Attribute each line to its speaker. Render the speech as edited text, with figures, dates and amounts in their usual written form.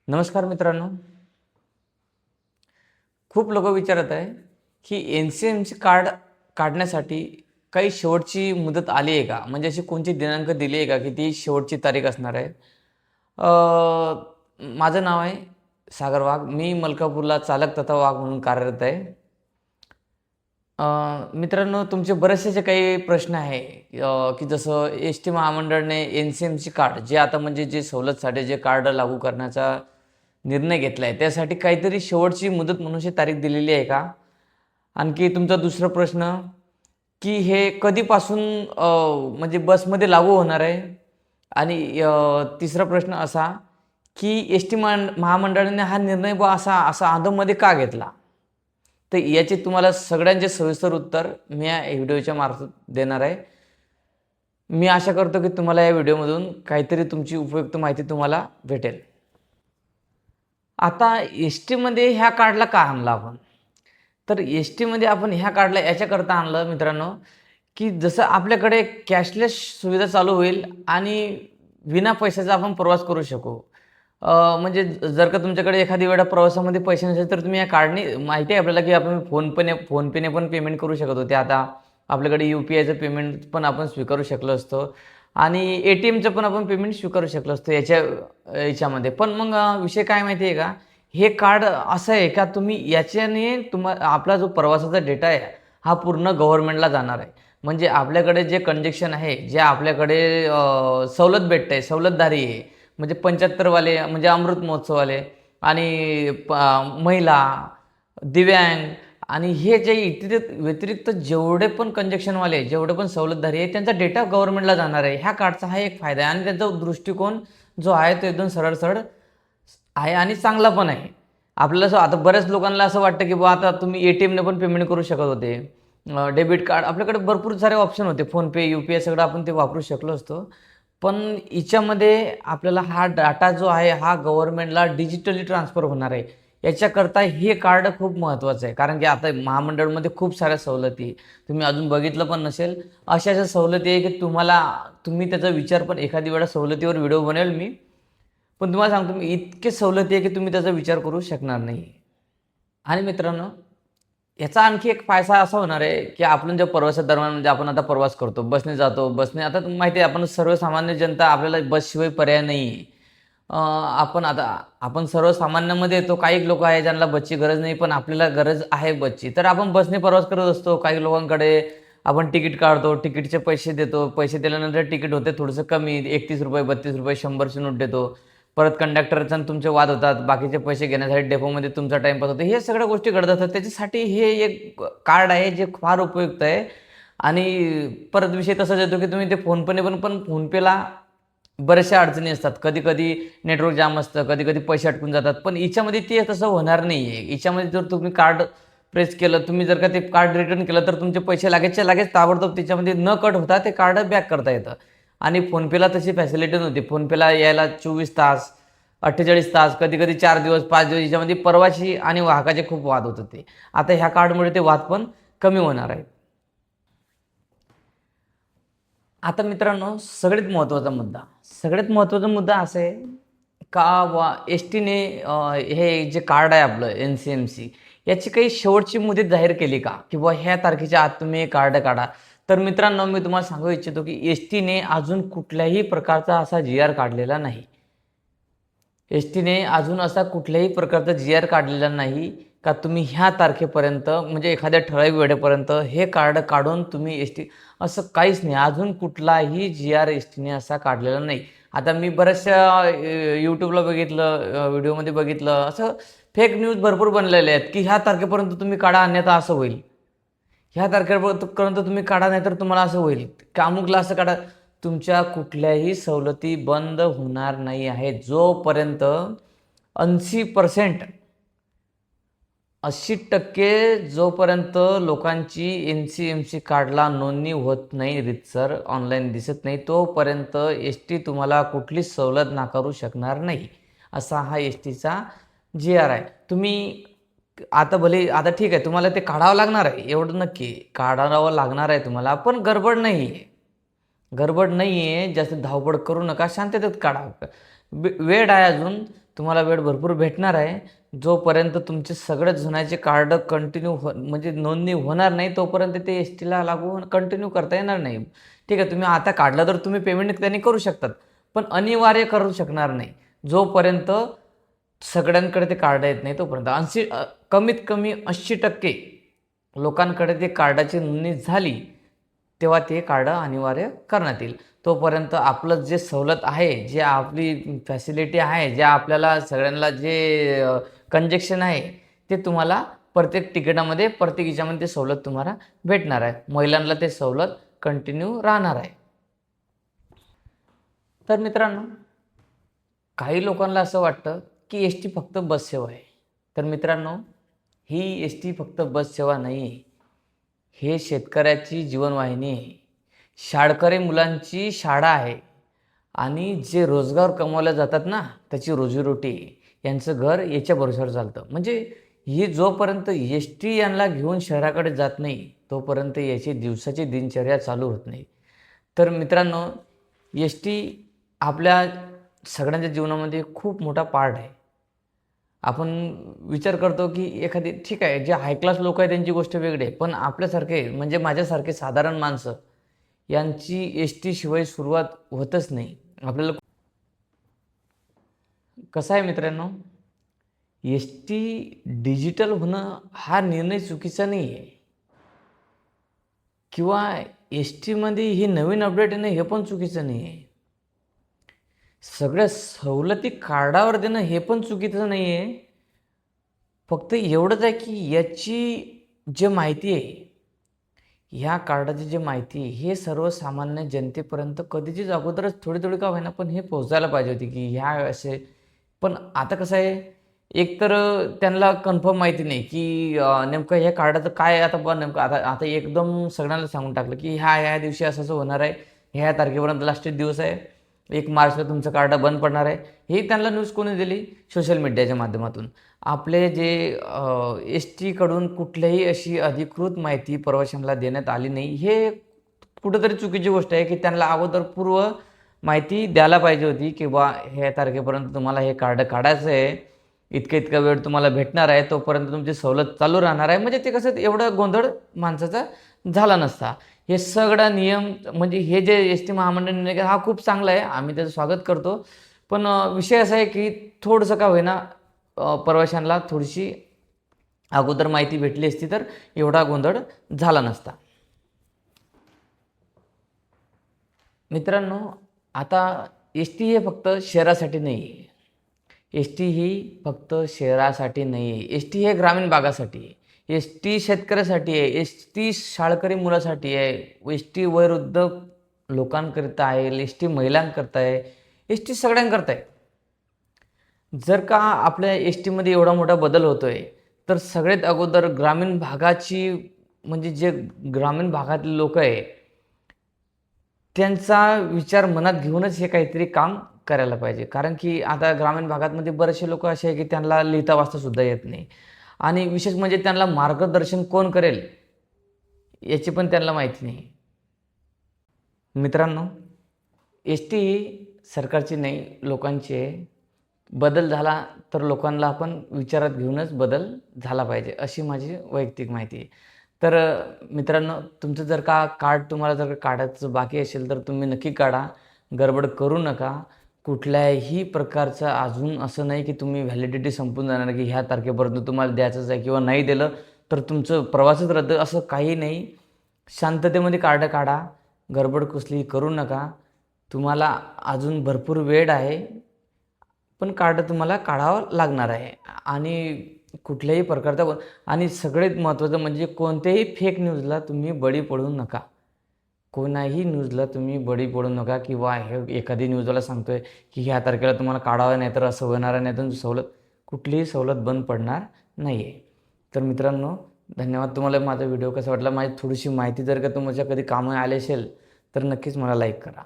Speaker 1: नमस्कार मित्रांनो. खूप लोक विचारत आहे की NCMC कार्ड काढण्यासाठी काही शेवटची मुदत आली आहे का, म्हणजे अशी कोणती दिनांक दिली आहे का की ती शेवटची तारीख असणार आहे. माझं नाव आहे सागर वाघ. मी मलकापूरला चालक तथा वाघ म्हणून कार्यरत आहे. मित्रांनो, तुमचे बरेचसे जे काही प्रश्न आहे की जसं एस टी महामंडळाने NCMC कार्ड जे आता म्हणजे जे सवलतसाठी जे कार्ड लागू करण्याचा निर्णय घेतला आहे त्यासाठी काहीतरी शेवटची मुदत म्हणून तारीख दिलेली आहे का. आणखी तुमचा दुसरा प्रश्न की हे कधीपासून म्हणजे बसमध्ये लागू होणार आहे. आणि तिसरा प्रश्न असा की एस टी महामंडळाने हा निर्णय असा असा अधममध्ये का घेतला. तर याचे तुम्हाला सगळ्यांचे सविस्तर उत्तर मी या व्हिडिओच्या मार्फत देणार आहे. मी आशा करतो की तुम्हाला या व्हिडिओमधून काहीतरी तुमची उपयुक्त माहिती तुम्हाला भेटेल. आता एस टीमध्ये ह्या कार्डला का आणलं आपण, तर एस टीमध्ये आपण ह्या कार्डला याच्याकरता आणलं मित्रांनो की जसं आपल्याकडे कॅशलेस सुविधा चालू होईल आणि विना पैशाचा आपण प्रवास करू शकू. म्हणजे जर का तुमच्याकडे एखादी वेळा प्रवासामध्ये पैसे नसेल तर तुम्ही या कार्डने, माहिती आहे आपल्याला की आपण फोनपेने पण पेमेंट करू शकत होते. आता आपल्याकडे UPIचं पेमेंट पण आपण स्वीकारू शकलो असतो आणि ATMचं पण आपण पेमेंट स्वीकारू शकलो असतो याच्यामध्ये. पण मग विषय काय माहिती आहे का, हे कार्ड असं आहे का तुम्ही याच्याने आपला जो प्रवासाचा डेटा आहे हा पूर्ण गव्हर्नमेंटला जाणार आहे. म्हणजे आपल्याकडे जे कंजेक्शन आहे, जे आपल्याकडे सवलत भेटते, सवलतधारी आहे, म्हणजे 75 वाले म्हणजे अमृत महोत्सववाले आणि महिला, दिव्यांग आणि हे जे व्यतिरिक्त जेवढे पण कंजेक्शनवाले, जेवढे पण सवलतधारी आहे त्यांचा डेटा गव्हर्नमेंटला जाणार आहे. ह्या कार्डचा हा एक फायदा आहे आणि त्याचा दृष्टिकोन जो आहे तो एकदम सरळ आहे आणि चांगला पण आहे. आपल्याला असं आता बऱ्याच लोकांना असं वाटतं की आता तुम्ही ATMने पण पेमेंट करू शकत होते. डेबिट कार्ड आपल्याकडे भरपूर सारे ऑप्शन होते. फोनपे, UPI सगळं आपण ते वापरू शकलो असतो. पण हिच्यामध्ये आपल्याला हा डाटा जो आहे हा गव्हर्नमेंटला डिजिटली ट्रान्सफर होणार आहे. याच्याकरता हे कार्ड खूप महत्त्वाचं आहे. कारण की आता महामंडळामध्ये खूप साऱ्या सवलती, तुम्ही अजून बघितलं पण नसेल, अशा अशा सवलती आहे की तुम्ही त्याचा विचार पण, एखादी वेळा सवलतीवर व्हिडिओ बनवेल मी, पण तुम्हाला सांगतो मी इतके सवलती आहे की तुम्ही त्याचा विचार करू शकणार नाही. आणि मित्रांनो, याचा आणखी एक फायदा असा होणार आहे की आपण ज्या प्रवासादरम्यान, म्हणजे आपण आता प्रवास करतो, बसने जातो, बसने आता माहिती आहे आपण सर्वसामान्य जनता, आपल्याला बसशिवाय पर्याय नाही आहे. आपण सर्वसामान्यामध्ये येतो. काही लोक आहे ज्यांना बसची गरज नाही, पण आपल्याला गरज आहे बसची, तर आपण बसने प्रवास करत असतो. काही लोकांकडे आपण तिकीट काढतो, तिकीटचे पैसे देतो, पैसे दिल्यानंतर तिकीट होते थोडंसं कमी, ₹31, ₹32, 100ची नोट देतो. परत कंडक्टरचा तुमचे वाद होतात, बाकीचे पैसे घेण्यासाठी डेपोमध्ये तुमचा टाईमपास होतो. हे सगळ्या गोष्टी घडत असतात. त्याच्यासाठी हे एक कार्ड आहे जे फार उपयुक्त आहे. आणि परत विषय तसाच येतो की तुम्ही ते फोनपेने पण फोनपेला बऱ्याचशा अडचणी असतात. कधी-कधी नेटवर्क जाम असतं, कधी-कधी पैसे अटकून जातात. पण हिच्यामध्ये ते तसं होणार नाही आहे. हिच्यामध्ये जर तुम्ही कार्ड प्रेस केलं, तुम्ही जर का ते कार्ड रिटर्न केलं, तर तुमचे पैसे लगेचच्या लगेच ताबडतोब त्याच्यामध्ये न कट होता ते कार्ड बॅक करता येतं. आणि फोनपेला तशी फॅसिलिटी नव्हती. फोनपेला यायला 24 तास, 48 तास, कधी-कधी 4 दिवस, 5 दिवस, याच्यामध्ये प्रवासी आणि वाहकाचे खूप वाद होत होते. आता ह्या कार्डमुळे ते वाद पण कमी होणार आहेत. आता मित्रांनो, सगळ्यात महत्त्वाचा मुद्दा असा आहे का एस टीने हे जे कार्ड आहे आपलं NCMC, याची काही शेवटची मुदत जाहीर केली का, की ह्या तारखेच्या आत तुम्ही हे कार्ड काढा. तर मित्रांनो, मी तुम्हाला सांगू इच्छितो की एस टीने अजून कुठल्याही प्रकारचा असा GR काढलेला नाही. एस टीने अजून असा कुठल्याही प्रकारचा GR काढलेला नाही का तुम्ही ह्या तारखेपर्यंत, म्हणजे एखाद्या ठराविक वेळेपर्यंत हे कार्ड काढून तुम्ही असं काहीच नाही. अजून कुठलाही GR एस टीने असा काढलेला नाही. आता मी बऱ्याचशा यूट्यूबला बघितलं, व्हिडिओमध्ये बघितलं, असं फेक न्यूज भरपूर बनलेले आहेत की ह्या तारखेपर्यंत तुम्ही काढा अन्यथा असं होईल. ह्या तारखेपर्यंत तुम्ही काढा नाही तर तुम्हाला असं होईल, की अमुकला असं काढा. तुमच्या कुठल्याही सवलती बंद होणार नाही आहेत जोपर्यंत 80% 80% जोपर्यंत लोकांची NCMC कार्डला नोंदणी होत नाही, रीतसर ऑनलाईन दिसत नाही, तोपर्यंत एस टी तुम्हाला कुठलीच सवलत नाकारू शकणार नाही. असा हा एस टीचा GR आहे. तुम्ही आता ठीक आहे, तुम्हाला ते काढावं लागणार आहे, एवढं नक्की काढावं लागणार आहे तुम्हाला, पण गडबड नाही आहे. जास्त धावपळ करू नका, शांततेत काढा. वेळ आहे अजून, तुम्हाला वेळ भरपूर भेटणार आहे. जोपर्यंत तुमचे सगळे जुन्याचे कार्ड कंटिन्यू म्हणजे नोंदणी होणार नाही तोपर्यंत ते एस टीला लागू कंटिन्यू करता येणार नाही. ठीक आहे, तुम्ही आता काढलं तर तुम्ही पेमेंट त्यांनी करू शकतात, पण अनिवार्य करू शकणार नाही. जोपर्यंत सगळ्यांकडे ते कार्ड येत नाही तोपर्यंत कमीत कमी 80% लोकांकडे ते कार्डाची नोंदणी झाली तेव्हा ते कार्ड अनिवार्य करण्यात येईल. तोपर्यंत आपलं जे सवलत आहे, जे आपली फॅसिलिटी आहे, जे आपल्याला सगळ्यांना जे कंजेक्शन आहे ते तुम्हाला प्रत्येक तिकिटामध्ये प्रत्येक याच्यामध्ये ते सवलत तुम्हाला भेटणार आहे. महिलांना ते सवलत कंटिन्यू राहणार आहे. तर मित्रांनो, काही लोकांना असं वाटतं की एस टी फक्त बस सेवा आहे. तर मित्रांनो, ही एस टी फक्त बस सेवा नाही आहे. हे शेतकऱ्याची जीवनवाहिनी आहे. शाळकरी मुलांची शाळा आहे आणि जे रोजगार कमवल्या जातात ना, त्याची रोजीरोटी आहे. यांचं घर याच्या भरोश्यावर चालतं. म्हणजे ही जोपर्यंत एस टी यांना घेऊन शहराकडे जात नाही तोपर्यंत याची दिवसाची दिनचर्या चालू होत नाही. तर मित्रांनो, एस टी आपल्या सगळ्यांच्या जीवनामध्ये खूप मोठा पार्ट आहे. आपण विचार करतो की एखादी ठीक आहे, जे हाय क्लास लोक आहेत त्यांची गोष्ट वेगळी आहे, पण आपल्यासारखे म्हणजे माझ्यासारखे साधारण माणसं यांची एस टी शिवाय सुरुवात होतच नाही. आपल्याला कसं आहे मित्रांनो, एस टी डिजिटल होणं हा निर्णय चुकीचा नाही आहे किंवा एस टीमध्ये हे नवीन अपडेट येणं हे पण चुकीचं नाही आहे. सगळ्या सवलती कार्डावर देणं हे पण चुकीचं नाही आहे. फक्त एवढंच आहे की याची जी माहिती आहे, ह्या कार्डाची जी माहिती आहे, हे सर्वसामान्य जनतेपर्यंत कधीचीच अगोदरच थोडी का होईना पण हे पोहोचायला पाहिजे होती की ह्या असे. पण आता कसं आहे, एक तर त्यांना कन्फर्म माहिती नाही की नेमकं ह्या कार्डाचं काय आता बा नेमकं आता आता एकदम सगळ्यांना सांगून टाकलं की ह्या दिवशी असं होणार आहे, ह्या तारखेपर्यंत लास्ट दिवस आहे, 1 मार्चला तुमचं कार्ड बंद पडणार आहे. ही त्यांना न्यूज कोणी दिली? सोशल मीडियाच्या माध्यमातून. आपले जे एस टीकडून कुठल्याही अशी अधिकृत माहिती प्रवाशांना देण्यात आली नाही. हे कुठंतरी चुकीची गोष्ट आहे की त्यांना अगोदर पूर्व माहिती द्यायला पाहिजे होती की बा ह्या तारखेपर्यंत तुम्हाला हे कार्ड काढायचं आहे, इतका वेळ तुम्हाला भेटणार आहे, तोपर्यंत तुमची सवलत चालू राहणार आहे. म्हणजे ते कसं एवढा गोंधळ माणसाचा झाला नसता. हे सगळा नियम म्हणजे हे जे एस टी महामंडळ निर्णय हा खूप चांगला आहे, आम्ही त्याचं स्वागत करतो. पण विषय असा आहे की थोडंसं का होईना प्रवाशांना थोडीशी अगोदर माहिती भेटली असती तर एवढा गोंधळ झाला नसता. मित्रांनो, आता एस टी हे फक्त शहरासाठी नाही आहे. एस टी ही फक्त शहरासाठी नाही आहे. एस टी हे ग्रामीण भागासाठी आहे. एस टी शेतकऱ्यासाठी आहे. एस टी शाळकरी मुलासाठी आहे. एस टी वयोवृद्ध लोकांकरिता आहे. एस टी महिलांकरता आहे. एस टी सगळ्यांकरता आहे. जर का आपल्या एस टीमध्ये एवढा मोठा बदल होतो आहे, तर सगळ्यात अगोदर ग्रामीण भागाची म्हणजे जे ग्रामीण भागातले लोक आहे, त्यांचा विचार मनात घेऊनच हे काहीतरी काम करायला पाहिजे. कारण की आता ग्रामीण भागामध्ये बरेचसे लोक असे आहे की त्यांना लिहिता वाचता सुद्धा येत नाही आणि विशेष म्हणजे त्यांना मार्गदर्शन कोण करेल याची पण त्यांना माहिती नाही. मित्रांनो, एस टी ही सरकारची नाही, लोकांची आहे. बदल झाला तर लोकांना आपण विचारात घेऊनच बदल झाला पाहिजे, अशी माझी वैयक्तिक माहिती आहे. तर मित्रांनो, तुमचं जर का कार्ड तुम्हाला जर का काढायचं बाकी असेल तर तुम्ही नक्की काढा. गडबड करू नका. कुठल्याही प्रकारचं अजून असं नाही की तुम्ही व्हॅलिडिटी संपून जाणार की ह्या तारखेपर्यंत तुम्हाला द्यायचंच आहे किंवा नाही दिलं तर तुमचं प्रवासच रद्द, असं काही नाही. शांततेमध्ये कार्ड काढा. गडबड कसली करू नका. तुम्हाला अजून भरपूर वेळ आहे, पण कार्ड तुम्हाला काढावं लागणार आहे. आणि कुठल्याही प्रकारचा आणि सगळ्यात महत्त्वाचं म्हणजे कोणत्याही फेक न्यूजला तुम्ही बळी पडू नका. कोणाही न्यूजला तुम्ही बळी पडू नका किंवा हे एखादी न्यूजवाला सांगतोय की ह्या तारखेला तुम्हाला काढावं नाही तर असं होणार नाही तर सवलत, कुठलीही सवलत बंद पडणार नाही आहे. तर मित्रांनो, धन्यवाद. तुम्हाला माझा व्हिडिओ कसा वाटला, माझी थोडीशी माहिती जर का तुमच्या कधी कामं आली असेल तर नक्कीच मला लाईक करा.